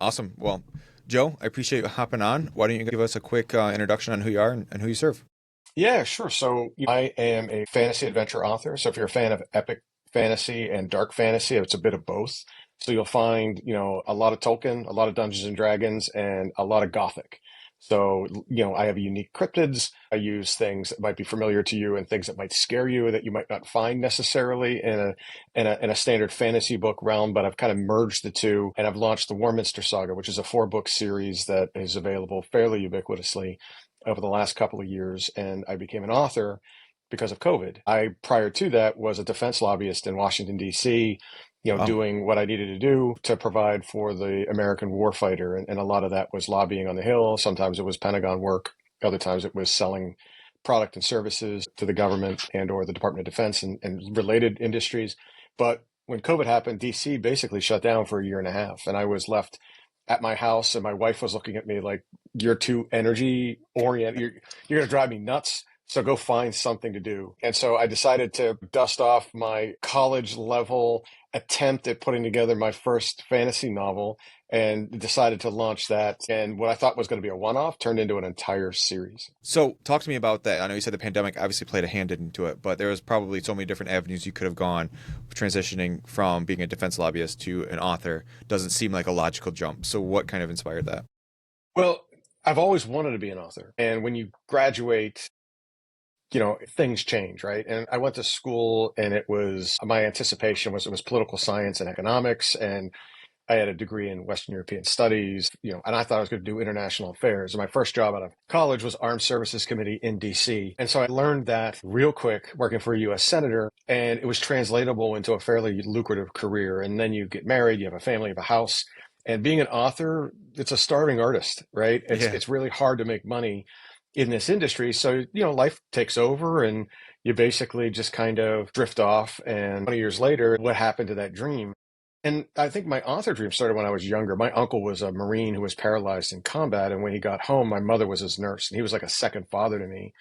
Awesome. Well, Joe, I appreciate you hopping on. Why don't you give us a quick introduction on who you are and who you serve? Yeah, sure. So I am a fantasy adventure author. So if you're a fan of epic fantasy and dark fantasy, it's a bit of both. So you'll find, a lot of Tolkien, a lot of Dungeons and Dragons, and a lot of Gothic. So, I have unique cryptids. I use things that might be familiar to you and things that might scare you that you might not find necessarily in a standard fantasy book realm, but I've kind of merged the two and I've launched the Warminster Saga, which is a four-book series that is available fairly ubiquitously over the last couple of years, and I became an author because of COVID. I, prior to that, was a defense lobbyist in Washington, D.C., Wow. doing what I needed to do to provide for the American warfighter. And a lot of that was lobbying on the Hill. Sometimes it was Pentagon work. Other times it was selling product and services to the government and or the Department of Defense and related industries. But when COVID happened, DC basically shut down for a year and a half, and I was left at my house, and my wife was looking at me like, "You're too energy oriented. You're going to drive me nuts. So go find something to do." And so I decided to dust off my college level attempt at putting together my first fantasy novel and decided to launch that. And what I thought was going to be a one-off turned into an entire series. So talk to me about that. I know you said the pandemic obviously played a hand into it, but there was probably so many different avenues you could have gone. Transitioning from being a defense lobbyist to an author doesn't seem like a logical jump. So what kind of inspired that? Well, I've always wanted to be an author. And when you graduate, things change, right? And I went to school and my anticipation was it was political science and economics. And I had a degree in Western European studies, and I thought I was going to do international affairs. And my first job out of college was Armed Services Committee in DC. And so I learned that real quick working for a US senator, and it was translatable into a fairly lucrative career. And then you get married, you have a family, you have a house. And being an author, it's a starving artist, right? It's Yeah. it's really hard to make money in this industry. So, life takes over and you basically just kind of drift off. And 20 years later, what happened to that dream? And I think my author dream started when I was younger. My uncle was a Marine who was paralyzed in combat. And when he got home, my mother was his nurse, and he was like a second father to me.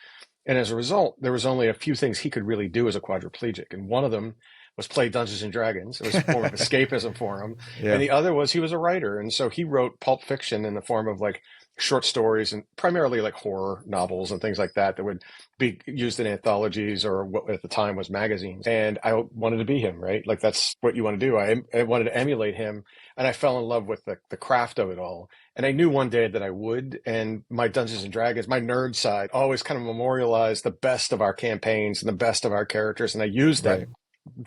And as a result, there was only a few things he could really do as a quadriplegic. And one of them was play Dungeons and Dragons. It was a form of escapism for him. And Yeah. the other was he was a writer. And so he wrote pulp fiction in the form of like short stories and primarily like horror novels and things like that that would be used in anthologies or what at the time was magazines. And I wanted to be him, right? Like that's what you want to do. I wanted to emulate him. And I fell in love with the craft of it all. And I knew one day that I would. And my Dungeons and Dragons, my nerd side, always kind of memorialized the best of our campaigns and the best of our characters. And I used that Right.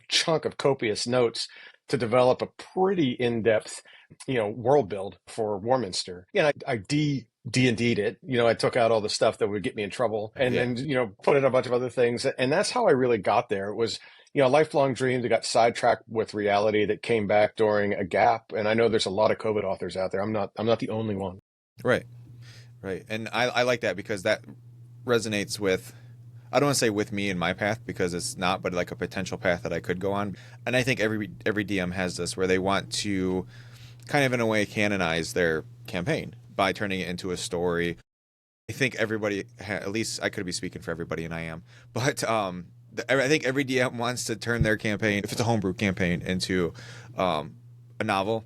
chunk of copious notes to develop a pretty in-depth, world build for Warminster. I D&D'd it. I took out all the stuff that would get me in trouble and Yeah. then, put in a bunch of other things. And that's how I really got there. It was, a lifelong dream that got sidetracked with reality that came back during a gap. And I know there's a lot of COVID authors out there. I'm not the only one. Right. Right. And I like that because that resonates with, I don't want to say with me and my path because it's not, but like a potential path that I could go on. And I think every DM has this where they want to kind of in a way canonize their campaign by turning it into a story. I think everybody, at least I could be speaking for everybody, and I am, but I think every DM wants to turn their campaign, if it's a homebrew campaign, into a novel,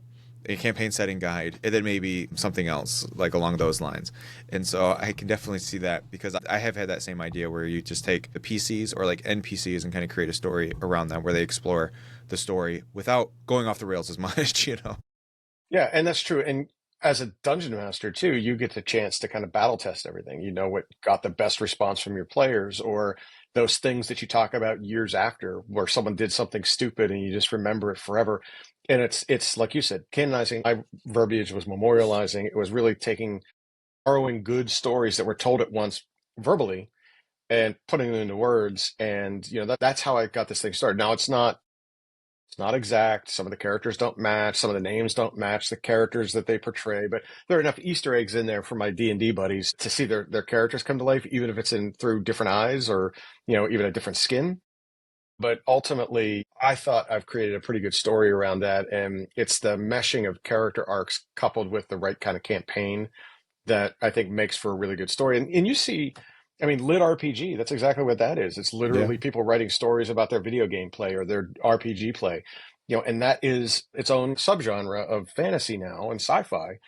a campaign setting guide, and then maybe something else like along those lines. And so I can definitely see that because I have had that same idea where you just take the PCs or like NPCs and kind of create a story around them where they explore the story without going off the rails as much, you know? Yeah, and that's true. And as a dungeon master too, you get the chance to kind of battle test everything. You know what got the best response from your players, or those things that you talk about years after, where someone did something stupid and you just remember it forever. And it's like you said, canonizing. My verbiage was memorializing. It was really borrowing good stories that were told at once verbally and putting them into words. And that's how I got this thing started. Now it's not exact. Some of the characters don't match. Some of the names don't match the characters that they portray. But there are enough Easter eggs in there for my D&D buddies to see their characters come to life, even if it's in through different eyes or even a different skin. But ultimately, I thought I've created a pretty good story around that, and it's the meshing of character arcs coupled with the right kind of campaign that I think makes for a really good story. And you see, I mean, lit RPG, that's exactly what that is. It's Yeah. literally people writing stories about their video game play or their RPG play. And that is its own subgenre of fantasy now and sci-fi.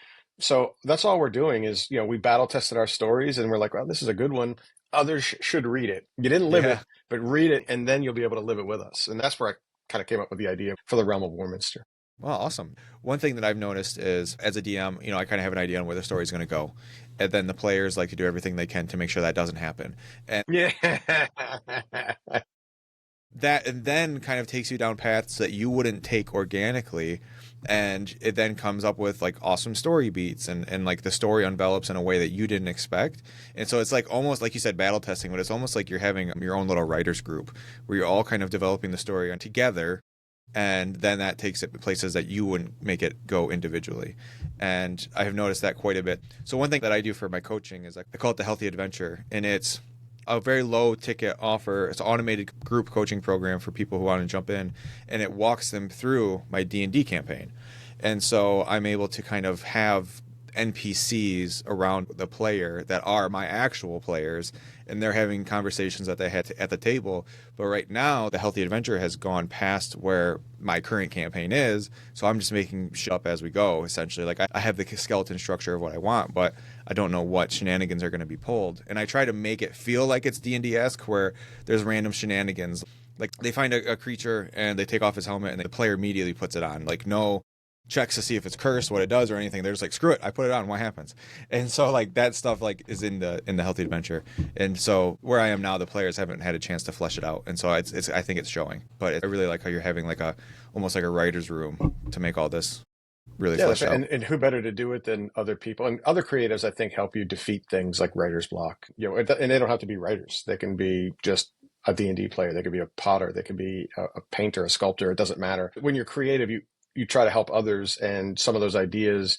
So that's all we're doing is, we battle tested our stories and we're like, well, this is a good one. Others should read it. You didn't live Yeah. it, but read it, and then you'll be able to live it with us. And that's where I kind of came up with the idea for the realm of Warminster. Well, awesome. One thing that I've noticed is as a DM, I kind of have an idea on where the story's going to go. And then the players like to do everything they can to make sure that doesn't happen. And Yeah. that and then kind of takes you down paths that you wouldn't take organically. And it then comes up with like awesome story beats and like the story envelops in a way that you didn't expect. And so it's like almost like you said, battle testing, but it's almost like you're having your own little writers group where you're all kind of developing the story together. And then that takes it places that you wouldn't make it go individually. And I have noticed that quite a bit. So one thing that I do for my coaching is I call it the Healthy Adventure, and it's a very low ticket offer. It's an automated group coaching program for people who want to jump in, and it walks them through my D&D campaign. And so I'm able to kind of have NPCs around the player that are my actual players, and they're having conversations that they had at the table. But right now, the Healthy Adventure has gone past where my current campaign is, so I'm just making shit up as we go, essentially. Like, I have the skeleton structure of what I want, but I don't know what shenanigans are going to be pulled. And I try to make it feel like it's D&D-esque, where there's random shenanigans. Like, they find a creature, and they take off his helmet, and the player immediately puts it on. Like, no checks to see if it's cursed, what it does, or anything. They're just like, screw it, I put it on, what happens? And so like that stuff like is in the Healthy Adventure. And so where I am now, the players haven't had a chance to flesh it out, and so it's I think it's showing. But I really like how you're having like a almost like a writer's room to make all this really flesh out. And who better to do it than other people? And other creatives, I think, help you defeat things like writer's block. And they don't have to be writers. They can be just a D&D player. They could be a potter. They could be a painter, a sculptor. It doesn't matter. When you're creative, you try to help others, and some of those ideas,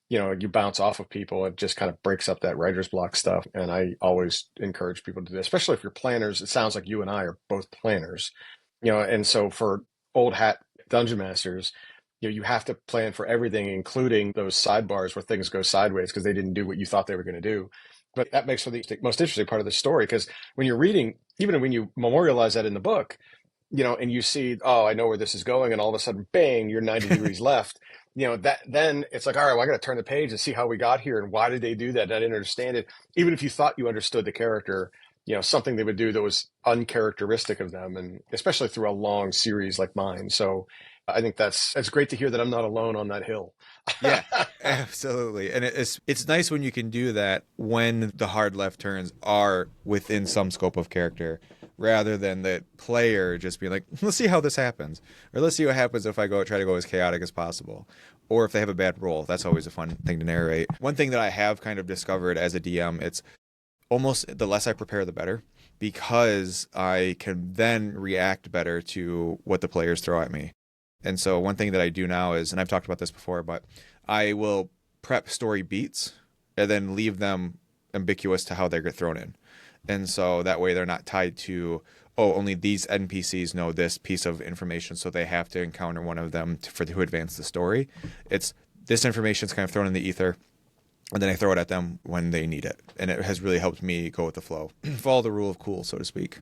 you bounce off of people. It just kind of breaks up that writer's block stuff. And I always encourage people to do that, especially if you're planners. It sounds like you and I are both planners, and so for old hat dungeon masters, you have to plan for everything, including those sidebars where things go sideways because they didn't do what you thought they were going to do. But that makes for the most interesting part of the story, because when you're reading, even when you memorialize that in the book, and you see, oh, I know where this is going, and all of a sudden, bang, you're 90 degrees left. That then it's like, all right, well, I got to turn the page and see how we got here and why did they do that? And I didn't understand it. Even if you thought you understood the character, something they would do that was uncharacteristic of them, and especially through a long series like mine. So I think it's great to hear that I'm not alone on that hill. Yeah, absolutely. And it's nice when you can do that when the hard left turns are within some scope of character, rather than the player just being like, let's see how this happens, or let's see what happens if I try to go as chaotic as possible, or if they have a bad roll. That's always a fun thing to narrate. One thing that I have kind of discovered as a DM, it's almost the less I prepare, the better, because I can then react better to what the players throw at me. And so one thing that I do now is, and I've talked about this before, but I will prep story beats and then leave them ambiguous to how they get thrown in. And so that way they're not tied to, oh, only these NPCs know this piece of information, so they have to encounter one of them to advance the story. It's this information's kind of thrown in the ether, and then I throw it at them when they need it. And it has really helped me go with the flow. Follow the rule of cool, so to speak.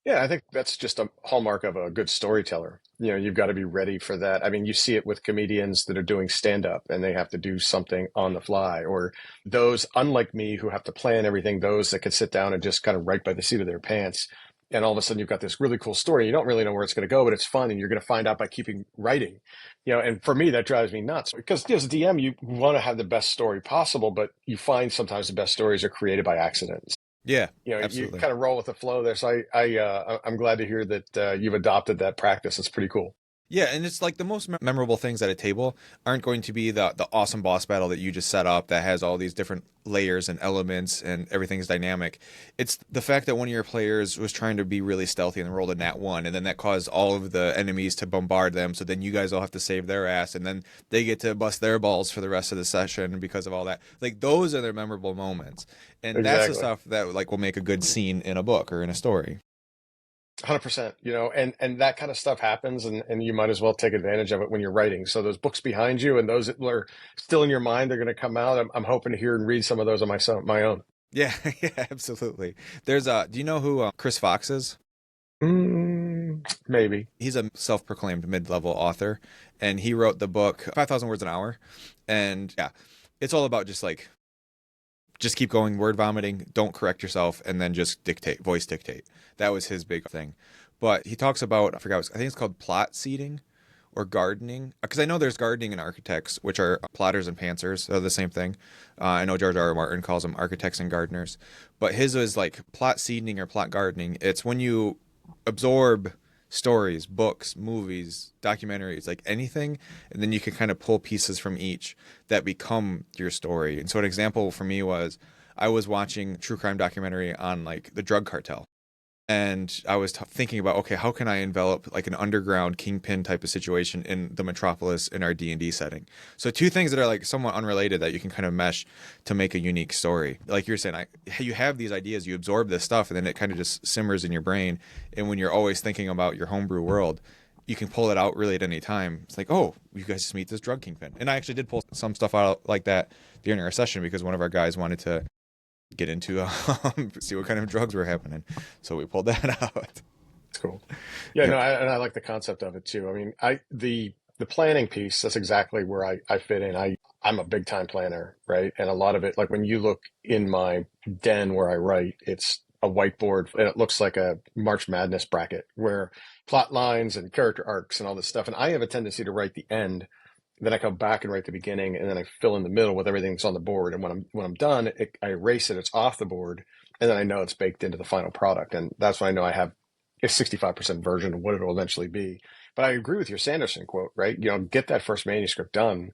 Yeah, I think that's just a hallmark of a good storyteller. You've got to be ready for that. I mean, you see it with comedians that are doing stand-up and they have to do something on the fly, or those, unlike me, who have to plan everything, those that can sit down and just kind of write by the seat of their pants. And all of a sudden you've got this really cool story. You don't really know where it's going to go, but it's fun, and you're going to find out by keeping writing. And for me, that drives me nuts, because as a DM, you want to have the best story possible, but you find sometimes the best stories are created by accident. Yeah, You absolutely. kind of roll with the flow there. So I'm glad to hear that you've adopted that practice. It's pretty cool. Yeah, and it's like the most memorable things at a table aren't going to be the awesome boss battle that you just set up that has all these different layers and elements and everything's dynamic. It's the fact that one of your players was trying to be really stealthy and rolled a nat 1, and then that caused all of the enemies to bombard them, so then you guys all have to save their ass, and then they get to bust their balls for the rest of the session because of all that. Like, those are their memorable moments. And that's the Exactly. stuff that like will make a good scene in a book or in a story. 100%, and that kind of stuff happens, and you might as well take advantage of it when you're writing. So those books behind you and those that are still in your mind, they're going to come out. I'm hoping to hear and read some of those on my own. Yeah, yeah, absolutely. Do you know who Chris Fox is? Maybe. He's a self-proclaimed mid-level author, and he wrote the book 5,000 Words an Hour. And yeah, it's all about just keep going, word vomiting, don't correct yourself, and then just dictate, voice dictate. That was his big thing. But he talks about, I forgot, I think it's called plot seeding or gardening. Because I know there's gardening in architects, which are plotters and pantsers. They're the same thing. I know George R. R. Martin calls them architects and gardeners. But his is like plot seeding or plot gardening. It's when you absorb stories, books, movies, documentaries, like anything, and then you can kind of pull pieces from each that become your story. And so an example for me was I was watching a true crime documentary on like the drug cartel. And I was thinking about, okay, how can I envelop like an underground kingpin type of situation in the metropolis in our D&D setting? So two things that are like somewhat unrelated that you can kind of mesh to make a unique story. Like you're saying, you have these ideas, you absorb this stuff, and then it kind of just simmers in your brain. And when you're always thinking about your homebrew world, you can pull it out really at any time. It's like, oh, you guys just meet this drug kingpin. And I actually did pull some stuff out like that during our session because one of our guys wanted to get into see what kind of drugs were happening, so we pulled that out. It's cool. Yeah, Yep. no, and I like the concept of it too. I mean, the planning piece, that's exactly where I fit in. I'm a big time planner, right? And a lot of it, like when you look in my den where I write, it's a whiteboard and it looks like a March Madness bracket where plot lines and character arcs and all this stuff. And I have a tendency to write the end, then I come back and write the beginning, and then I fill in the middle with everything that's on the board. And when I'm done, I erase it. It's off the board, and then I know it's baked into the final product. And that's when I know I have a 65% version of what it'll eventually be. But I agree with your Sanderson quote, right? You know, get that first manuscript done,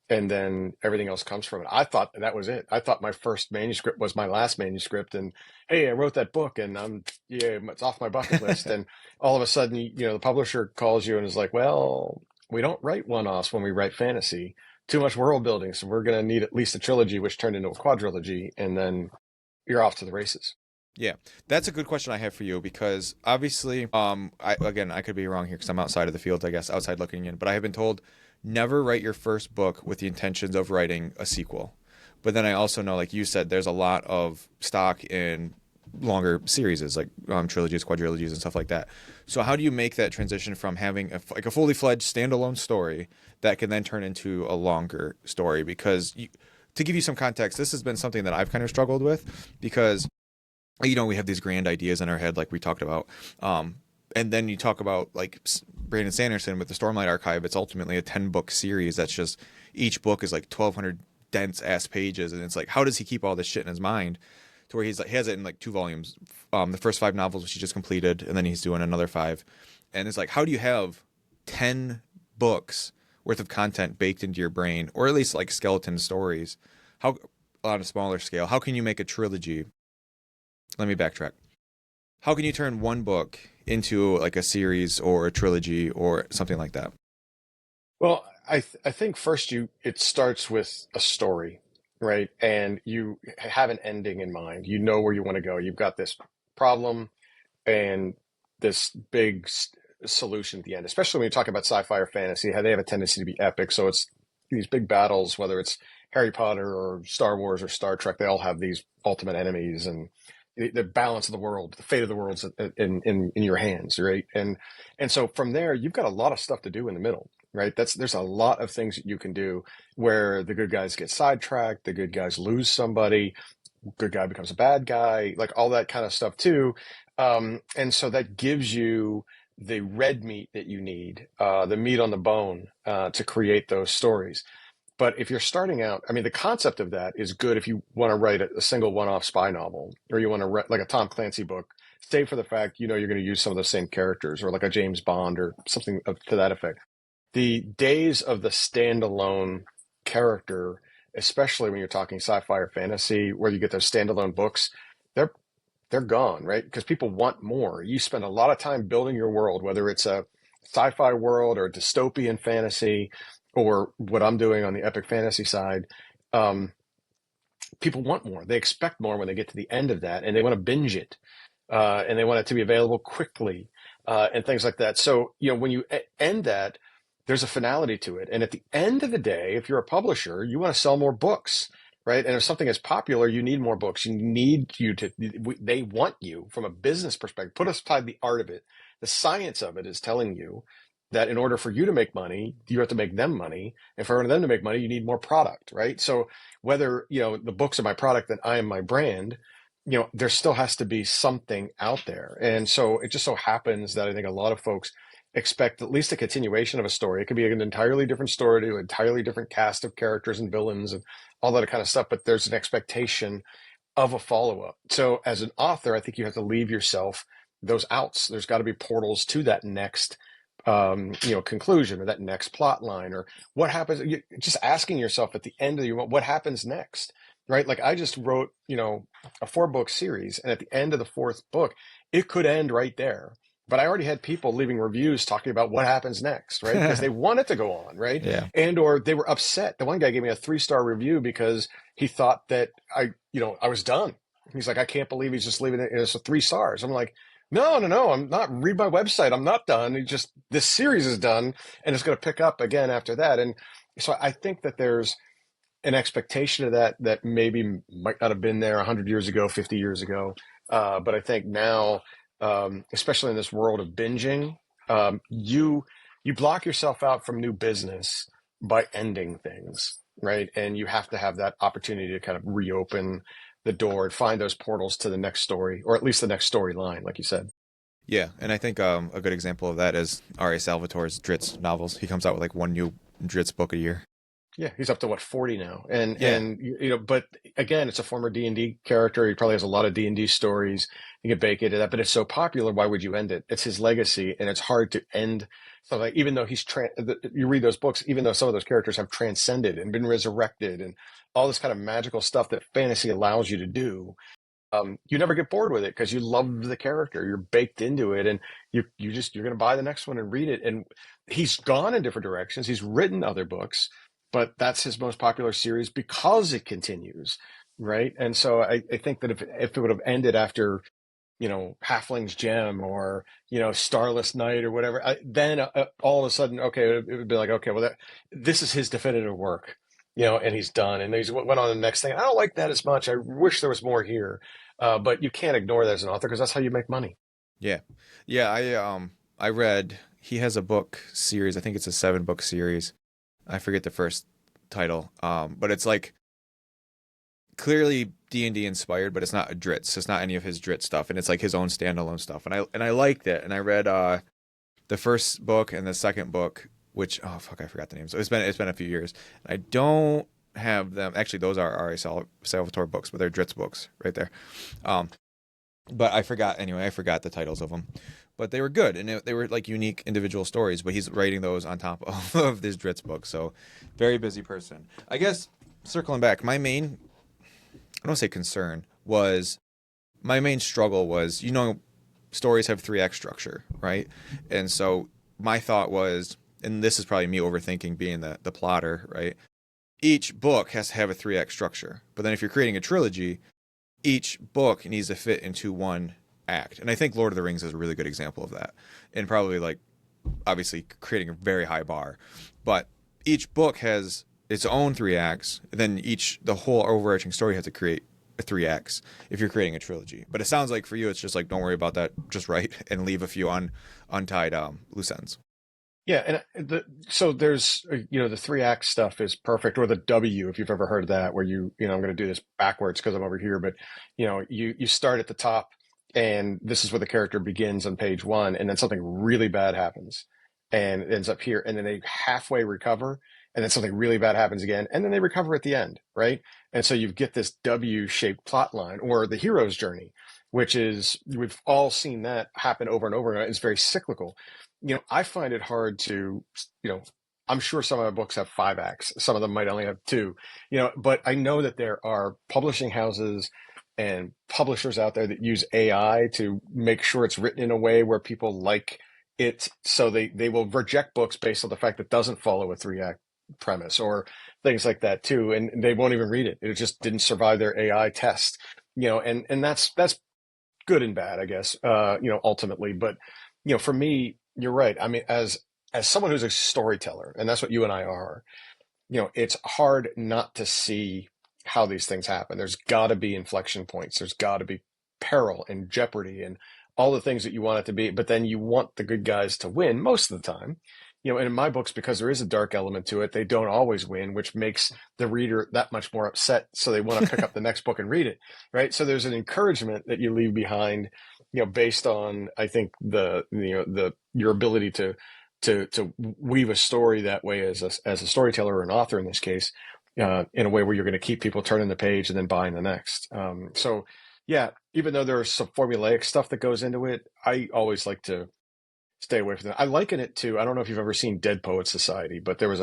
and then everything else comes from it. I thought that was it. I thought my first manuscript was my last manuscript, and hey, I wrote that book, and yeah, it's off my bucket list. And all of a sudden, you know, the publisher calls you and is like, well, we don't write one-offs when we write fantasy. Too much world building, so we're going to need at least a trilogy, which turned into a quadrilogy, and then you're off to the races. Yeah, that's a good question I have for you because obviously, I could be wrong here because I'm outside of the field, I guess, outside looking in. But I have been told never write your first book with the intentions of writing a sequel. But then I also know, like you said, there's a lot of stock in longer series, like trilogies, quadrilogies, and stuff like that. So how do you make that transition from having a fully fledged standalone story that can then turn into a longer story? Because to give you some context, this has been something that I've kind of struggled with because you know we have these grand ideas in our head, like we talked about, and then you talk about like Brandon Sanderson with the Stormlight Archive. It's ultimately a 10-book series that's just each book is like 1,200 dense ass pages, and it's like how does he keep all this shit in his mind? To where he's like he has it in like 2 volumes, the first 5 novels which he just completed, and then he's doing another 5, and it's like how do you have 10 books worth of content baked into your brain, or at least like skeleton stories? How on a smaller scale? How can you make a trilogy? Let me backtrack. How can you turn one book into like a series or a trilogy or something like that? Well, I think first it starts with a story, right? And you have an ending in mind. You know where you want to go. You've got this problem and this big solution at the end, especially when you talk about sci-fi or fantasy, how they have a tendency to be epic. So it's these big battles, whether it's Harry Potter or Star Wars or Star Trek, they all have these ultimate enemies and the balance of the world, the fate of the world's in your hands, right? And so from there, you've got a lot of stuff to do in the middle, right? There's a lot of things that you can do where the good guys get sidetracked, the good guys lose somebody, good guy becomes a bad guy, like all that kind of stuff too. And so that gives you the red meat that you need, the meat on the bone, to create those stories. But if you're starting out, I mean, the concept of that is good if you want to write a single one-off spy novel, or you want to write like a Tom Clancy book, save for the fact, you know, you're going to use some of the same characters, or like a James Bond or something to that effect. The days of the standalone character, especially when you're talking sci-fi or fantasy, where you get those standalone books, they're they're gone, right? Because people want more. You spend a lot of time building your world, whether it's a sci-fi world or a dystopian fantasy, or what I'm doing on the epic fantasy side. Um, People want more. They expect more when they get to the end of that, and they want to binge it, and they want it to be available quickly, and things like that. So, you know, when you end that, there's a finality to it. And at the end of the day, if you're a publisher, you want to sell more books, right? And if something is popular, you need more books. They want you from a business perspective, put aside the art of it. The science of it is telling you that in order for you to make money, you have to make them money. And for them to make money, you need more product, right? So whether, the books are my product and I am my brand, there still has to be something out there. And so it just so happens that I think a lot of folks expect at least a continuation of a story. It could be an entirely different story to an entirely different cast of characters and villains and all that kind of stuff, but there's an expectation of a follow-up. So as an author, I think you have to leave yourself those outs. There's got to be portals to that next conclusion or that next plot line, or what happens. Just asking yourself at the end of what happens next, right? Like I just wrote, a 4-book series, and at the end of the 4th book, it could end right there. But I already had people leaving reviews talking about what happens next, right? Because they want it to go on, right? Yeah. And or they were upset. The one guy gave me a 3-star review because he thought that I was done. He's like, I can't believe he's just leaving it. It's a 3 stars. I'm like, no, I'm not. Read my website. I'm not done. This series is done, and it's going to pick up again after that. And so I think that there's an expectation of that maybe might not have been there 100 years ago, 50 years ago. But I think now, especially in this world of binging, you block yourself out from new business by ending things, right? And you have to have that opportunity to kind of reopen the door and find those portals to the next story, or at least the next storyline, like you said. Yeah, and I think a good example of that is R.A. Salvatore's Drizzt novels. He comes out with like one new Drizzt book a year. Yeah, he's up to what, 40 now, and Yeah. and but again, it's a former D&D character. He probably has a lot of D&D stories. You can bake into that, but it's so popular. Why would you end it? It's his legacy, and it's hard to end something. Like, even though you read those books, even though some of those characters have transcended and been resurrected, and all this kind of magical stuff that fantasy allows you to do, you never get bored with it because you love the character. You're baked into it, and you're going to buy the next one and read it. And he's gone in different directions. He's written other books, but that's his most popular series because it continues, right? And so I think that if it would have ended after, Halfling's Gem or, Starless Night or whatever, then all of a sudden, okay, it would be like, okay, well, this is his definitive work, and he's done. And he went on to the next thing. I don't like that as much. I wish there was more here. But you can't ignore that as an author because that's how you make money. Yeah. I read, he has a book series. I think it's a 7-book series. I forget the first title. But it's like clearly D&D inspired, but it's not a Drizzt. It's not any of his Drizzt stuff, and it's like his own standalone stuff. And I liked it. And I read the first book and the second book, which I forgot the name. So it's been a few years. I don't have them. Actually, those are R.A. Salvatore books, but they're Drizzt books right there. But I forgot the titles of them. But they were good, and they were like unique individual stories. But he's writing those on top of this Drizzt book, so very busy person. I guess circling back, my main, I don't say concern, was my main struggle was, stories have 3 act structure, right? And so my thought was, and this is probably me overthinking being the plotter, right? Each book has to have a 3 act structure, but then if you're creating a trilogy, each book needs to fit into one act. And I think Lord of the Rings is a really good example of that. And probably like obviously creating a very high bar. But each book has its own 3 acts, and then the whole overarching story has to create a 3 acts if you're creating a trilogy. But it sounds like for you it's just like, don't worry about that, just write and leave a few untied loose ends. Yeah, and so there's the 3 act stuff is perfect, or the W, if you've ever heard of that, where I'm going to do this backwards because I'm over here, but you start at the top, and this is where the character begins on page 1, and then something really bad happens, and it ends up here, and then they halfway recover, and then something really bad happens again, and then they recover at the end, right? And so you get this W-shaped plot line, or the hero's journey, which is, we've all seen that happen over and over again. It's very cyclical. I find it hard to, I'm sure some of my books have 5 acts. Some of them might only have 2, but I know that there are publishing houses and publishers out there that use AI to make sure it's written in a way where people like it. So they will reject books based on the fact that it doesn't follow a 3 act premise or things like that too. And they won't even read it. It just didn't survive their AI test, and that's good and bad, I guess, ultimately. But, for me, you're right. I mean, as someone who's a storyteller, and that's what you and I are, it's hard not to see how these things happen. There's got to be inflection points. There's got to be peril and jeopardy and all the things that you want it to be, but then you want the good guys to win most of the time. And in my books, because there is a dark element to it, they don't always win, which makes the reader that much more upset. So they want to pick up the next book and read it, right? So there's an encouragement that you leave behind, based on, I think, your ability to weave a story that way as a storyteller or an author in this case, in a way where you're going to keep people turning the page and then buying the next. So yeah, even though there's some formulaic stuff that goes into it, I always like to stay away from that. I liken it to, I don't know if you've ever seen Dead Poets Society, but there was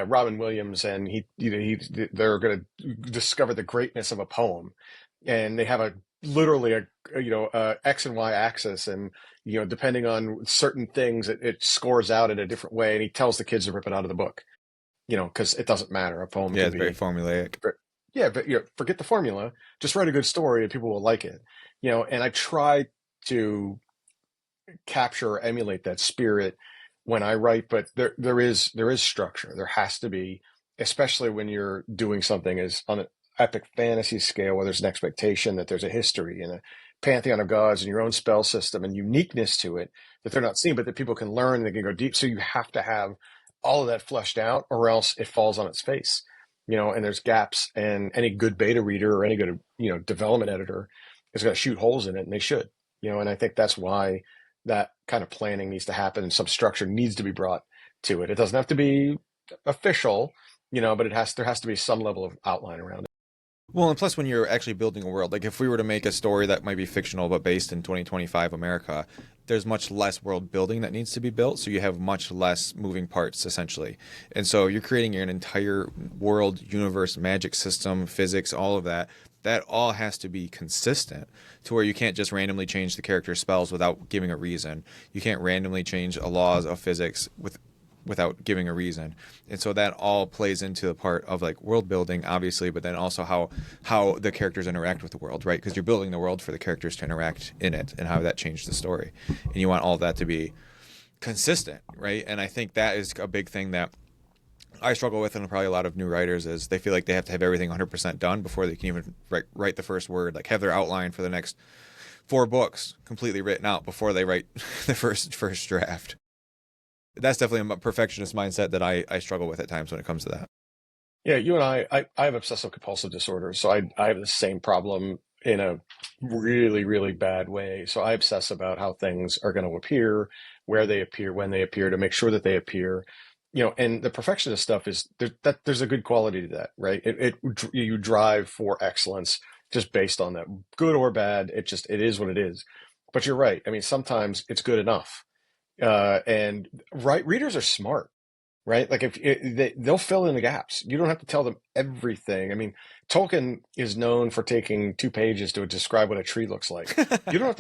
Robin Williams, and they're going to discover the greatness of a poem, and they have literally a X and Y axis, and depending on certain things, it scores out in a different way, and he tells the kids to rip it out of the book, because it doesn't matter. A poem Yeah, can it's be very formulaic. yeah, but forget the formula. Just write a good story, and people will like it. And I try to capture or emulate that spirit when I write, but there is structure. There has to be, especially when you're doing something as on an epic fantasy scale, where there's an expectation that there's a history and a pantheon of gods and your own spell system and uniqueness to it that they're not seeing, but that people can learn and they can go deep. So you have to have all of that fleshed out, or else it falls on its face. And there's gaps, and any good beta reader or any good development editor is going to shoot holes in it, and they should. And I think that's why that kind of planning needs to happen, and some structure needs to be brought to it. It doesn't have to be official, but there has to be some level of outline around it. Well, and plus when you're actually building a world, like if we were to make a story that might be fictional but based in 2025 America, there's much less world building that needs to be built, so you have much less moving parts essentially. And so you're creating an entire world, universe, magic system, physics, all of that. That all has to be consistent to where you can't just randomly change the character's spells without giving a reason. You can't randomly change a laws of physics without giving a reason. And so that all plays into the part of like world building, obviously, but then also how the characters interact with the world, right? Because you're building the world for the characters to interact in it, and how that changed the story. And you want all that to be consistent, right? And I think that is a big thing that I struggle with, and probably a lot of new writers, is they feel like they have to have everything 100% done before they can even write the first word, like have their outline for the next 4 books completely written out before they write the first draft. That's definitely a perfectionist mindset that I struggle with at times when it comes to that. Yeah, you and I have obsessive compulsive disorder, so I have the same problem in a really, really bad way. So I obsess about how things are going to appear, where they appear, when they appear, to make sure that they appear. And the perfectionist stuff is there's a good quality to that, right? You drive for excellence just based on that, good or bad. It is what it is. But you're right. I mean, sometimes it's good enough. And readers are smart, right? Like they'll fill in the gaps. You don't have to tell them everything. I mean, Tolkien is known for taking 2 pages to describe what a tree looks like. You don't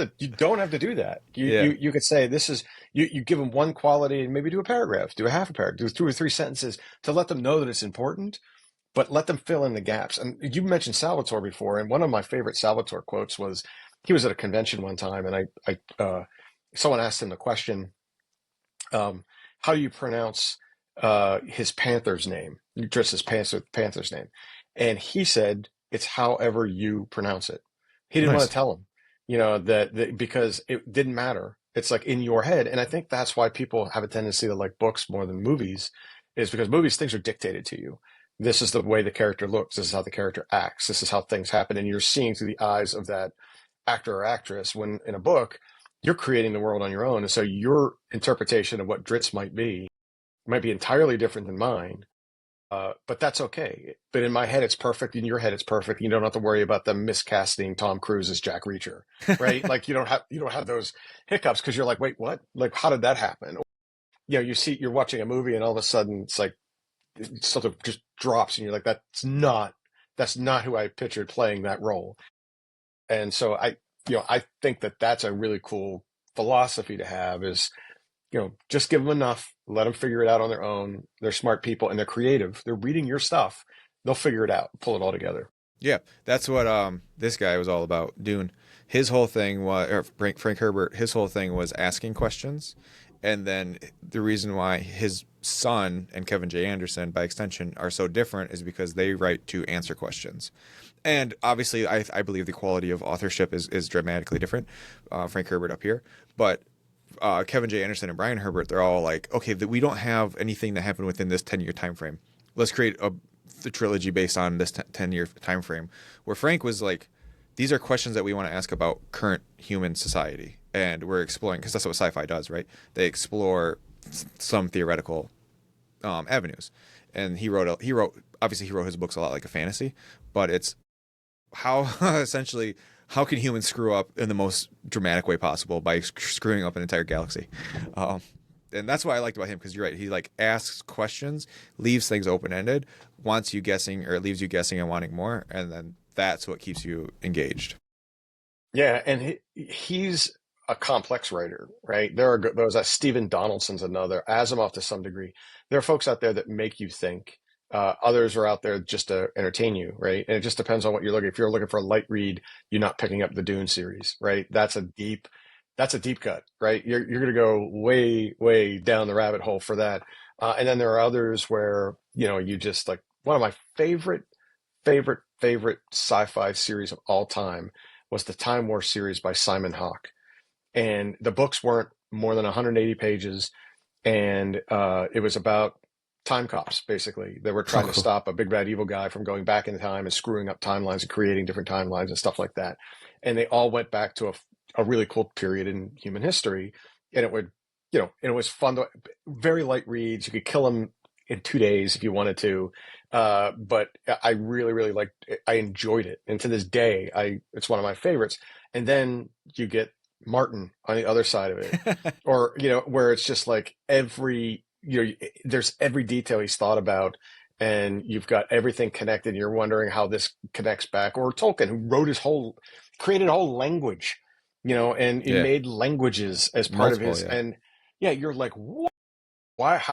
have to do that. You could say this is, you give them one quality and maybe do a paragraph, do a half a paragraph, do 2 or 3 sentences to let them know that it's important, but let them fill in the gaps. And you mentioned Salvatore before, and one of my favorite Salvatore quotes was, he was at a convention one time, and someone asked him the question, how do you pronounce his panther's name, Drizzt panther's name? And he said, it's however you pronounce it. He didn't want to tell him, that because it didn't matter. It's like in your head. And I think that's why people have a tendency to like books more than movies, is because movies, things are dictated to you. This is the way the character looks. This is how the character acts. This is how things happen. And you're seeing through the eyes of that actor or actress, when in a book, you're creating the world on your own. And so your interpretation of what Drizzt might be entirely different than mine. But that's okay. But in my head, it's perfect. In your head, it's perfect. You don't have to worry about them miscasting Tom Cruise as Jack Reacher, right? Like you don't have those hiccups because you're like, wait, what? Like, how did that happen? You're watching a movie and all of a sudden it's like something just drops and you're like, that's not who I pictured playing that role. And so I think that that's a really cool philosophy to have, is, just give them enough, let them figure it out on their own. They're smart people and they're creative. They're reading your stuff. They'll figure it out, pull it all together. Yeah, that's what this guy was all about. Dune, his whole thing was, or Frank Herbert, his whole thing was asking questions. And then the reason why his son and Kevin J. Anderson, by extension, are so different is because they write to answer questions. And obviously, I believe the quality of authorship is dramatically different. Frank Herbert up here. But Kevin J. Anderson and Brian Herbert, they're all like, okay, we don't have anything that happened within this 10-year time frame. Let's create the trilogy based on this 10-year time frame. Where Frank was like, these are questions that we want to ask about current human society. And we're exploring, because that's what sci-fi does, right? They explore some theoretical avenues. And he wrote obviously he wrote his books a lot like a fantasy, but it's how essentially how can humans screw up in the most dramatic way possible by screwing up an entire galaxy. And that's what I liked about him, because you're right, he like asks questions, leaves things open-ended, wants you guessing, or leaves you guessing and wanting more, and then that's what keeps you engaged. Yeah, and he's a complex writer, right? There are those. Stephen Donaldson's another. Asimov to some degree. There are folks out there that make you think. Others are out there just to entertain you, right? And it just depends on what you're looking. If you're looking for a light read, you're not picking up the Dune series, right? That's a deep cut, right? You're going to go way down the rabbit hole for that. And then there are others where you just like one of my favorite sci-fi series of all time was the Time War series by Simon Hawke. And the books weren't more than 180 pages. And it was about time cops, basically. They were trying to stop a big bad evil guy from going back in time and screwing up timelines and creating different timelines and stuff like that. And they all went back to a really cool period in human history. And it would, and it was fun, very light reads. You could kill them in 2 days if you wanted to. But I really liked it. I enjoyed it. And to this day, it's one of my favorites. And then you get Martin on the other side of it, or, where it's just like there's every detail he's thought about, and you've got everything connected. And you're wondering how this connects back. Or Tolkien, who created a whole language, and he made languages as part of his. Yeah. And you're like, what? Why? How?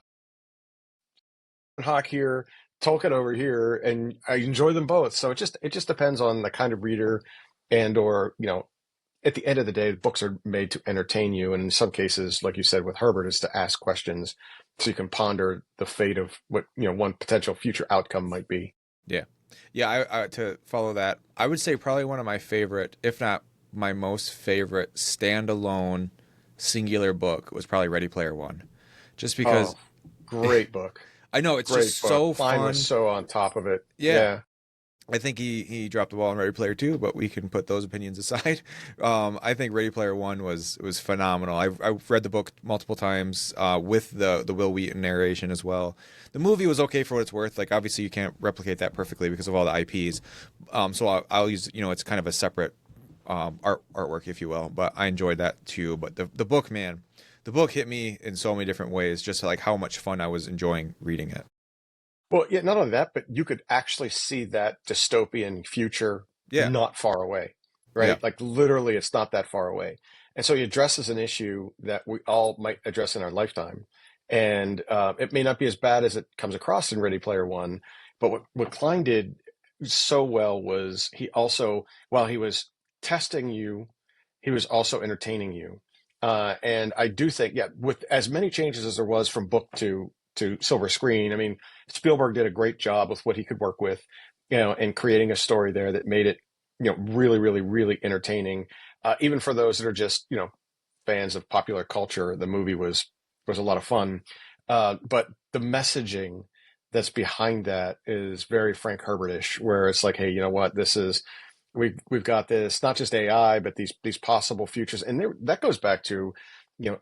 Hawk here, Tolkien over here, and I enjoy them both. So it just depends on the kind of reader, and or at the end of the day, books are made to entertain you, and in some cases, like you said with Herbert, is to ask questions so you can ponder the fate of what one potential future outcome might be. Yeah. I to follow that, I would say probably one of my favorite, if not my most favorite, standalone singular book was probably Ready Player One, just because. Great book. I know, it's great just book. So fun. Klein was so on top of it. Yeah. I think he dropped the ball on Ready Player 2, but we can put those opinions aside. I think Ready Player 1 was phenomenal. I've read the book multiple times with the Will Wheaton narration as well. The movie was okay for what it's worth. Like, obviously you can't replicate that perfectly because of all the IPs. So I'll use, it's kind of a separate artwork, if you will. But I enjoyed that too. But the book, man, the book hit me in so many different ways, just like how much fun I was enjoying reading it. Well, yeah, not only that, but you could actually see that dystopian future not far away, right? Yeah. Like literally it's not that far away. And so he addresses an issue that we all might address in our lifetime. And it may not be as bad as it comes across in Ready Player One, but what Klein did so well was he also, while he was testing you, he was also entertaining you. And I do think, with as many changes as there was from book to silver screen, I mean, Spielberg did a great job with what he could work with, and creating a story there that made it, really entertaining. Even for those that are just, fans of popular culture, the movie was a lot of fun. But the messaging that's behind that is very Frank Herbert-ish, where it's like, hey, you know what, we've got this, not just AI, but these possible futures. And that goes back to,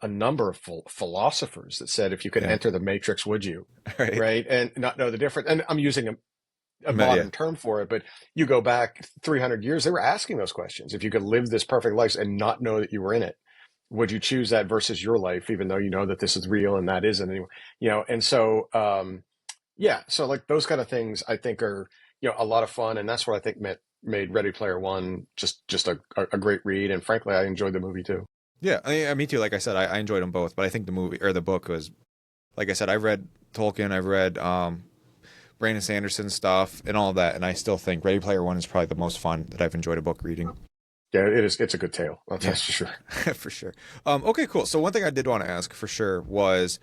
a number of philosophers that said, if you could enter the matrix, would you? Right. And not know the difference. And I'm using a modern term for it, but you go back 300 years, they were asking those questions. If you could live this perfect life and not know that you were in it, would you choose that versus your life, even though you know that this is real and that isn't anyway, and so, so like those kind of things I think are, a lot of fun. And that's what I think made Ready Player One just a great read. And frankly, I enjoyed the movie too. Yeah, me too. Like I said, I enjoyed them both, but I think the movie or the book was, like I said, I've read Tolkien, I've read Brandon Sanderson's stuff and all of that, and I still think Ready Player One is probably the most fun that I've enjoyed a book reading. Yeah, it is. It's a good tale. That's for sure. For sure. Okay, cool. So one thing I did want to ask for sure was,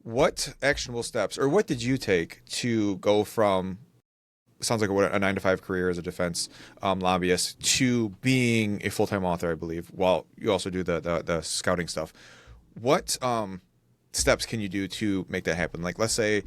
What actionable steps, or what did you take to go from, sounds like a 9 to 5 career as a defense lobbyist, to being a full-time author, I believe, while you also do the scouting stuff? What steps can you do to make that happen? Like, let's say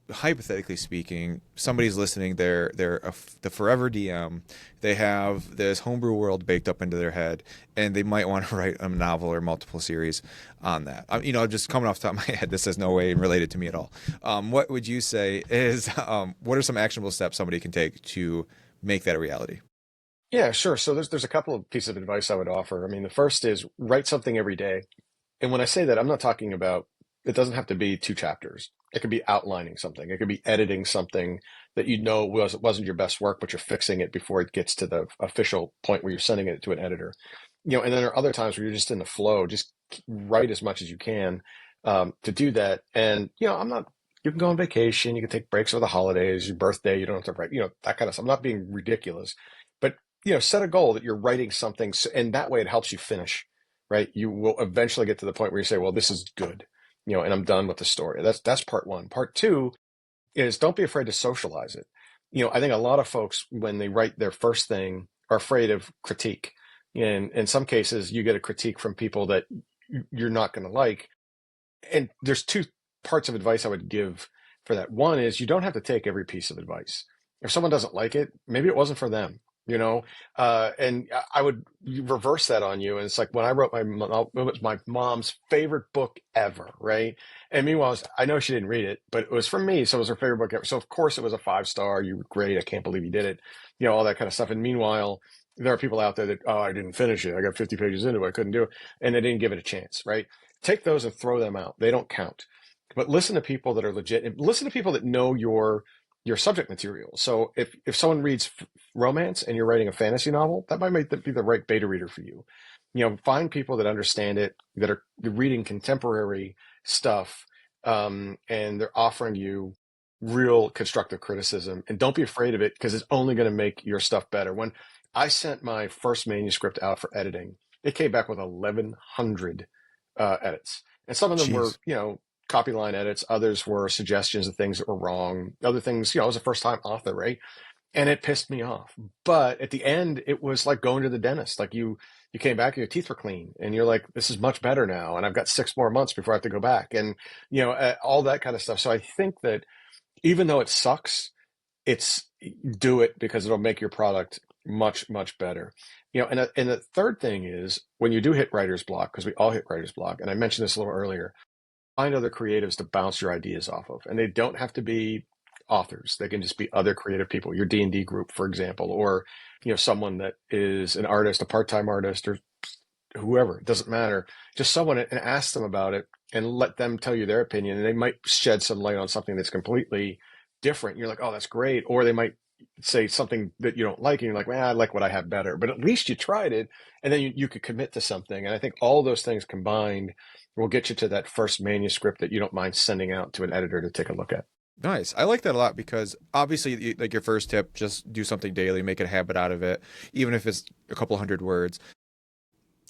hypothetically speaking, somebody's listening, they're the forever DM, they have this homebrew world baked up into their head, and they might want to write a novel or multiple series on that. Just coming off the top of my head, this is no way related to me at all. What would you say is what are some actionable steps somebody can take to make that a reality? Yeah, sure. So there's a couple of pieces of advice I would offer. I mean, the first is write something every day. And when I say that, I'm not talking about, it doesn't have to be 2 chapters. It could be outlining something. It could be editing something that wasn't your best work, but you're fixing it before it gets to the official point where you're sending it to an editor. And then there are other times where you're just in the flow. Just write as much as you can to do that. And I'm not. You can go on vacation. You can take breaks over the holidays, your birthday. You don't have to write. That kind of stuff. I'm not being ridiculous, but set a goal that you're writing something, and that way it helps you finish. Right? You will eventually get to the point where you say, "Well, this is good," and I'm done with the story. That's part one. Part two is don't be afraid to socialize it. I think a lot of folks, when they write their first thing, are afraid of critique. And in some cases, you get a critique from people that you're not going to like. And there's 2 parts of advice I would give for that. One is you don't have to take every piece of advice. If someone doesn't like it, maybe it wasn't for them. And I would reverse that on you. And it's like when I wrote it was my mom's favorite book ever, right? And meanwhile, I know she didn't read it, but it was from me, so it was her favorite book ever. So of course it was a 5-star. You were great. I can't believe you did it. All that kind of stuff. And meanwhile, there are people out there that, oh, I didn't finish it. I got 50 pages into it. I couldn't do it, and they didn't give it a chance, right? Take those and throw them out. They don't count. But listen to people that are legit, and listen to people that know your subject material. So if someone reads romance and you're writing a fantasy novel, that might be the right beta reader for you. Find people that understand it, that are reading contemporary stuff, and they're offering you real constructive criticism. And don't be afraid of it, because it's only going to make your stuff better. When I sent my first manuscript out for editing, it came back with 1,100 edits, and some of them were, Jeez. copy line edits. Others were suggestions of things that were wrong. Other things, I was a first time author, right? And it pissed me off. But at the end, it was like going to the dentist. Like you came back, your teeth were clean, and you're like, this is much better now. And I've got 6 more months before I have to go back, and all that kind of stuff. So I think that even though it sucks, it's do it because it'll make your product much, much better. And the third thing is when you do hit writer's block, because we all hit writer's block, and I mentioned this a little earlier, find other creatives to bounce your ideas off of. And they don't have to be authors. They can just be other creative people, your D&D group, for example, or, someone that is an artist, a part-time artist, or whoever, it doesn't matter. Just someone, and ask them about it and let them tell you their opinion. And they might shed some light on something that's completely different. You're like, oh, that's great. Or they might say something that you don't like, and you're like, well, I like what I have better. But at least you tried it, and then you could commit to something. And I think all those things combined will get you to that first manuscript that you don't mind sending out to an editor to take a look at. Nice. I like that a lot because obviously, like your first tip, just do something daily, make a habit out of it, even if it's a couple hundred words.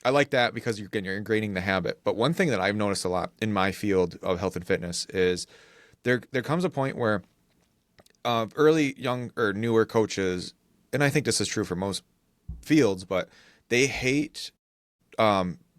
I like that because you're ingraining the habit. But one thing that I've noticed a lot in my field of health and fitness is there comes a point where early, young, or newer coaches, and I think this is true for most fields, but they hate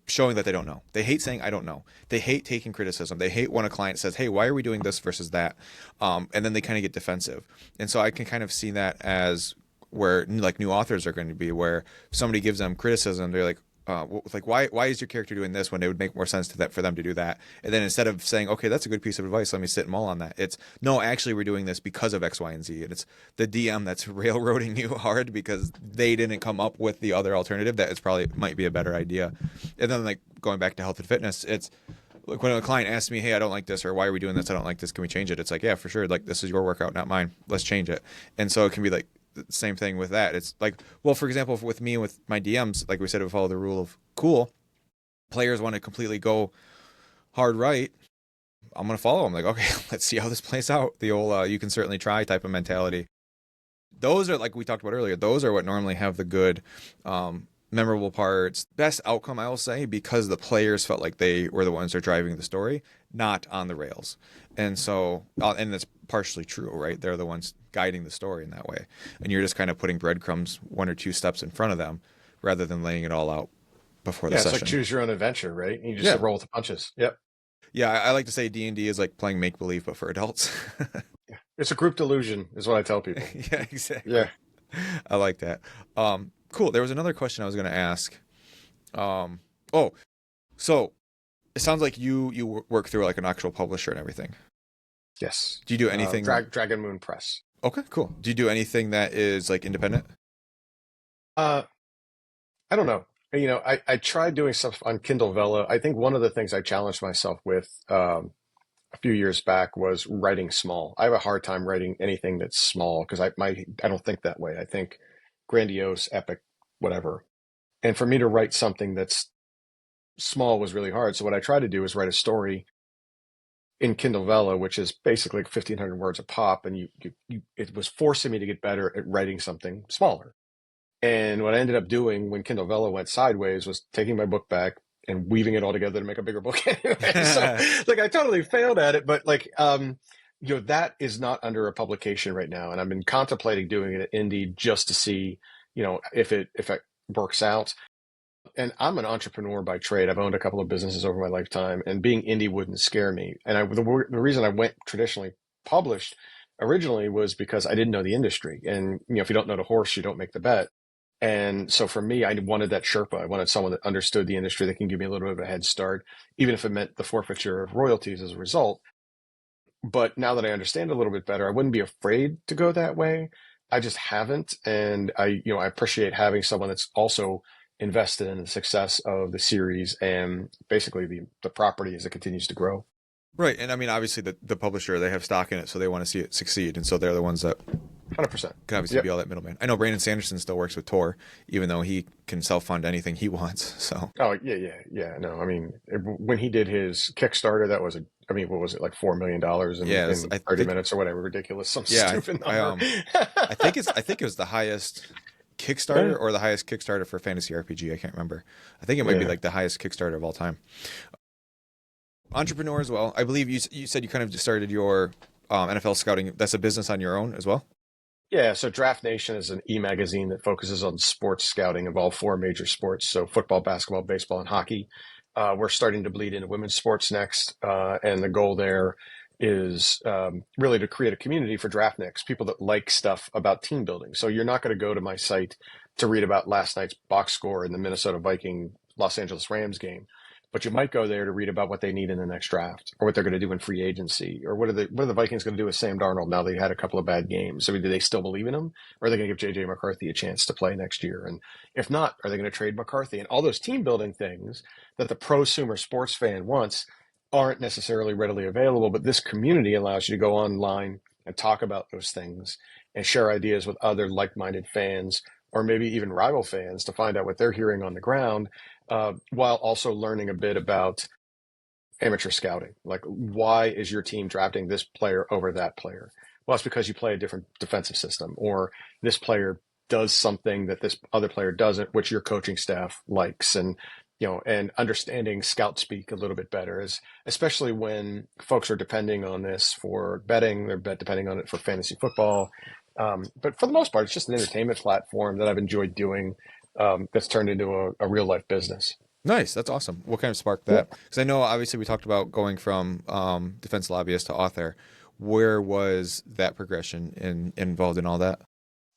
showing that they don't know. They hate saying, I don't know. They hate taking criticism. They hate when a client says, hey, why are we doing this versus that? And then they kind of get defensive. And so I can kind of see that as where like new authors are going to be, where somebody gives them criticism, they're like why is your character doing this when it would make more sense for them to do that? And then instead of saying, okay, that's a good piece of advice, let me sit and mull on that, it's no, actually we're doing this because of X, Y, and Z. And it's the DM that's railroading you hard because they didn't come up with the other alternative that is probably might be a better idea. And then like going back to health and fitness, it's like when a client asks me, hey, I don't like this, or why are we doing this, I don't like this, can we change it? It's like, yeah, for sure, like this is your workout, not mine, let's change it. And so it can be like the same thing with that. It's like, well, for example, with me and with my DMs, like we said, we follow the rule of cool. Players want to completely go hard right, I'm going to follow them. Like, okay, let's see how this plays out. The old you can certainly try type of mentality. Those are, like we talked about earlier, those are what normally have the good memorable parts, best outcome, I will say, because the players felt like they were the ones that are driving the story, not on the rails. And so, and that's partially true, right? They're the ones guiding the story in that way. And you're just kind of putting breadcrumbs one or two steps in front of them rather than laying it all out before the Yeah, it's like session. choose your own adventure, right? You just Yeah. roll with the punches. Yep. Yeah. I like to say D&D is like playing make believe, but for adults. It's a group delusion, is what I tell people. Yeah, Yeah. exactly. I like that. Cool. There was another question I was going to ask. Oh, so it sounds like you work through like an actual publisher and everything. Yes. Do you do anything? Dragon Moon Press. Okay, cool. Do you do anything that is like independent? Uh, I don't know. I tried doing stuff on Kindle Vella. I think one of the things I challenged myself with a few years back was writing small. I have a hard time writing anything that's small because I don't think that way. I think grandiose, epic, whatever. And for me to write something that's small was really hard. So what I tried to do is write a story in Kindle Vella, which is basically like 1,500 words a pop, and it was forcing me to get better at writing something smaller. And what I ended up doing when Kindle Vella went sideways was taking my book back and weaving it all together to make a bigger book anyway. So like I totally failed at it, but like that is not under a publication right now. And I've been contemplating doing it at Indie just to see, if it works out. And I'm an entrepreneur by trade. I've owned a couple of businesses over my lifetime, and being indie wouldn't scare me. And the reason I went traditionally published originally was because I didn't know the industry. And if you don't know the horse, you don't make the bet. And so for me, I wanted that Sherpa. I wanted someone that understood the industry that can give me a little bit of a head start, even if it meant the forfeiture of royalties as a result. But now that I understand a little bit better, I wouldn't be afraid to go that way. I just haven't. And I appreciate having someone that's also invested in the success of the series and basically the property as it continues to grow. Right. And I mean, obviously the publisher, they have stock in it, so they want to see it succeed. And so they're the ones that 100%. can obviously be all that middleman. I know Brandon Sanderson still works with Tor, even though he can self-fund anything he wants. So. Oh, yeah. No, I mean, when he did his Kickstarter, that was what was it, like $4 million in 30 minutes or whatever, ridiculous, some stupid number. I think it was the highest Kickstarter or the highest Kickstarter for fantasy RPG. I can't remember. I think it might be like the highest Kickstarter of all time. Entrepreneur as well. I believe you said you kind of just started your NFL scouting. That's a business on your own as well? Yeah, so Draft Nation is an e-magazine that focuses on sports scouting of all four major sports, so football, basketball, baseball, and hockey. We're starting to bleed into women's sports next, and the goal there is really to create a community for draftniks, people that like stuff about team building. So you're not going to go to my site to read about last night's box score in the Minnesota Viking Los Angeles Rams game, but you might go there to read about what they need in the next draft, or what they're going to do in free agency, or what are the Vikings going to do with Sam Darnold now they had a couple of bad games? I mean, do they still believe in him, or are they going to give JJ McCarthy a chance to play next year? And if not, are they going to trade McCarthy? And all those team building things that the prosumer sports fan wants aren't necessarily readily available, but this community allows you to go online and talk about those things and share ideas with other like-minded fans, or maybe even rival fans, to find out what they're hearing on the ground, while also learning a bit about amateur scouting. Like, why is your team drafting this player over that player? Well, it's because you play a different defensive system, or this player does something that this other player doesn't, which your coaching staff likes. And and understanding scout speak a little bit better, especially when folks are depending on this for betting, they're depending on it for fantasy football. But for the most part, it's just an entertainment platform that I've enjoyed doing, that's turned into a real life business. Nice. That's awesome. What kind of sparked that? Because I know obviously we talked about going from defense lobbyist to author. Where was that progression involved in all that?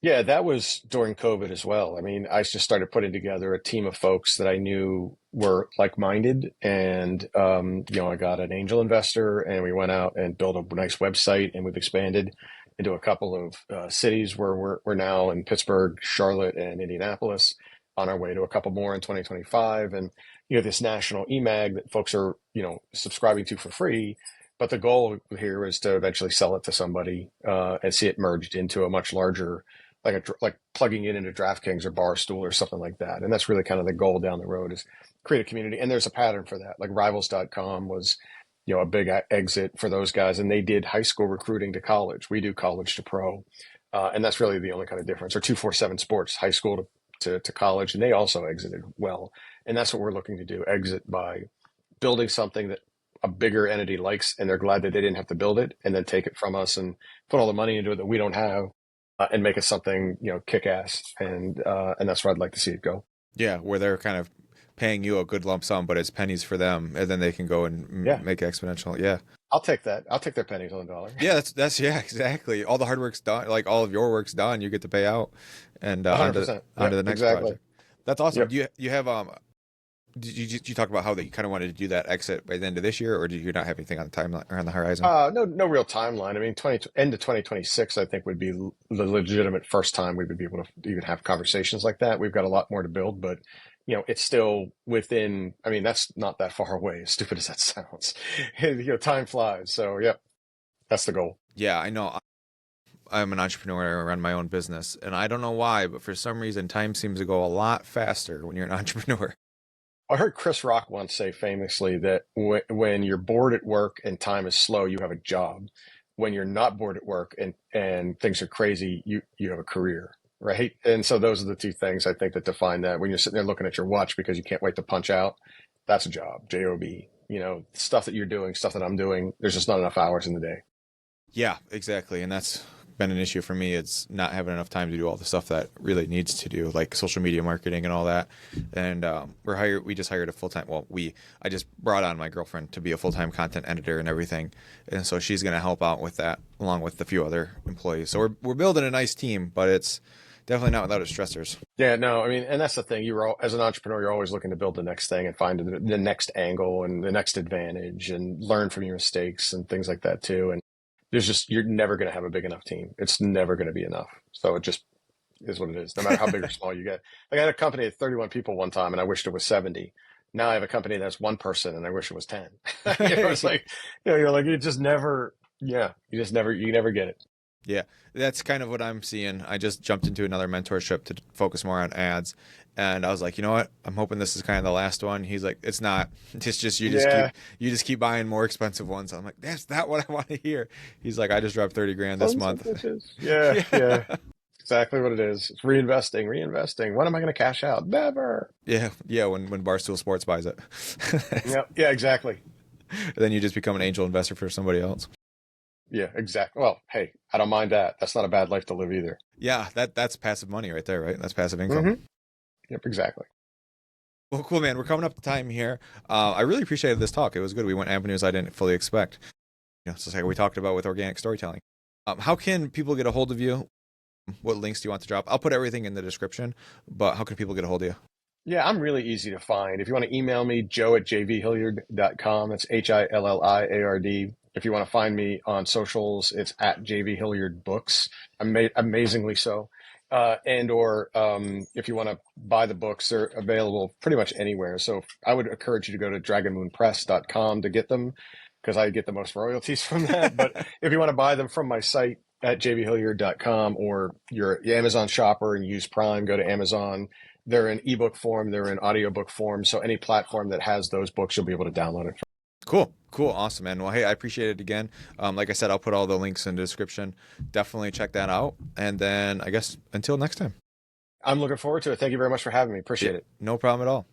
Yeah, that was during COVID as well. I mean, I just started putting together a team of folks that I knew were like-minded, and I got an angel investor, and we went out and built a nice website, and we've expanded into a couple of cities where we're now in Pittsburgh, Charlotte, and Indianapolis, on our way to a couple more in 2025. And this national emag that folks are subscribing to for free. But the goal here is to eventually sell it to somebody and see it merged into a much larger, like plugging it into DraftKings or Barstool or something like that. And that's really kind of the goal down the road, is create a community. And there's a pattern for that. Like Rivals.com was, a big exit for those guys, and they did high school recruiting to college. We do college to pro, and that's really the only kind of difference. Or 247 Sports, high school to college, and they also exited well. And that's what we're looking to do: exit by building something that a bigger entity likes, and they're glad that they didn't have to build it, and then take it from us and put all the money into it that we don't have, and make it something, kick ass. And that's where I'd like to see it go. Yeah, where they're kind of paying you a good lump sum, but it's pennies for them, and then they can go and Yeah, make exponential. Yeah, I'll take that. I'll take their pennies on the dollar. yeah, that's yeah, exactly. All the hard work's done, like all of your work's done. You get to pay out, and onto 100%. onto Yep, the next exactly. project. That's awesome. Yep. Do you have did you talk about how that you kind of wanted to do that exit by the end of this year, or did you not have anything on the timeline or on the horizon? No real timeline. I mean, end of 2026, I think would be the legitimate first time we would be able to even have conversations like that. We've got a lot more to build, but it's still within. I mean, that's not that far away. As stupid as that sounds, time flies. So, yeah, that's the goal. Yeah, I know. I'm an entrepreneur. I run my own business, and I don't know why, but for some reason, time seems to go a lot faster when you're an entrepreneur. I heard Chris Rock once say famously that when you're bored at work and time is slow, you have a job. When you're not bored at work and things are crazy, you have a career, right? And so those are the two things I think that define that. When you're sitting there looking at your watch because you can't wait to punch out, that's a job, job. Stuff that you're doing, stuff that I'm doing. There's just not enough hours in the day. Yeah, exactly, and that's been an issue for me. It's not having enough time to do all the stuff that really needs to do, like social media marketing and all that. And we just hired a full time. Well, I just brought on my girlfriend to be a full time content editor and everything, and so she's going to help out with that along with a few other employees. So we're building a nice team, but it's definitely not without its stressors. Yeah, no, I mean, and that's the thing. As an entrepreneur, you're always looking to build the next thing and find the next angle and the next advantage and learn from your mistakes and things like that too. And you're never going to have a big enough team. It's never going to be enough. So it just is what it is, no matter how big or small you get. Like I had a company of 31 people one time and I wished it was 70. Now I have a company that's one person and I wish it was 10. It's like, you're like, you just never, you never get it. Yeah, that's kind of what I'm seeing. I just jumped into another mentorship to focus more on ads. And I was like, you know what? I'm hoping this is kind of the last one. He's like, it's not. It's just you just keep buying more expensive ones. I'm like, that's not what I want to hear. He's like, I just dropped 30 grand this month. Yeah, yeah. Exactly what it is. It's reinvesting. When am I going to cash out? Never. Yeah, yeah. When Barstool Sports buys it. Yeah, exactly. And then you just become an angel investor for somebody else. Yeah, exactly. Well, hey, I don't mind that. That's not a bad life to live either. Yeah, that's passive money right there, right? That's passive income. Mm-hmm. Yep, exactly. Well, cool, man. We're coming up to time here. I really appreciated this talk. It was good. We went avenues I didn't fully expect. It's like we talked about with organic storytelling. How can people get a hold of you? What links do you want to drop? I'll put everything in the description, but how can people get a hold of you? Yeah, I'm really easy to find. If you want to email me, joe@jvhilliard.com. That's HILLIARD. If you want to find me on socials, it's at JV Hilliard Books. Amazingly so. Or if you want to buy the books, they're available pretty much anywhere. So I would encourage you to go to dragonmoonpress.com to get them because I get the most royalties from that. But if you want to buy them from my site at jvhilliard.com, or you're an Amazon shopper and use Prime, go to Amazon. They're in ebook form. They're in audiobook form. So any platform that has those books, you'll be able to download it. Cool. Awesome, man. Well, hey, I appreciate it again. Like I said, I'll put all the links in the description. Definitely check that out. And then I guess until next time. I'm looking forward to it. Thank you very much for having me. Appreciate it. No problem at all.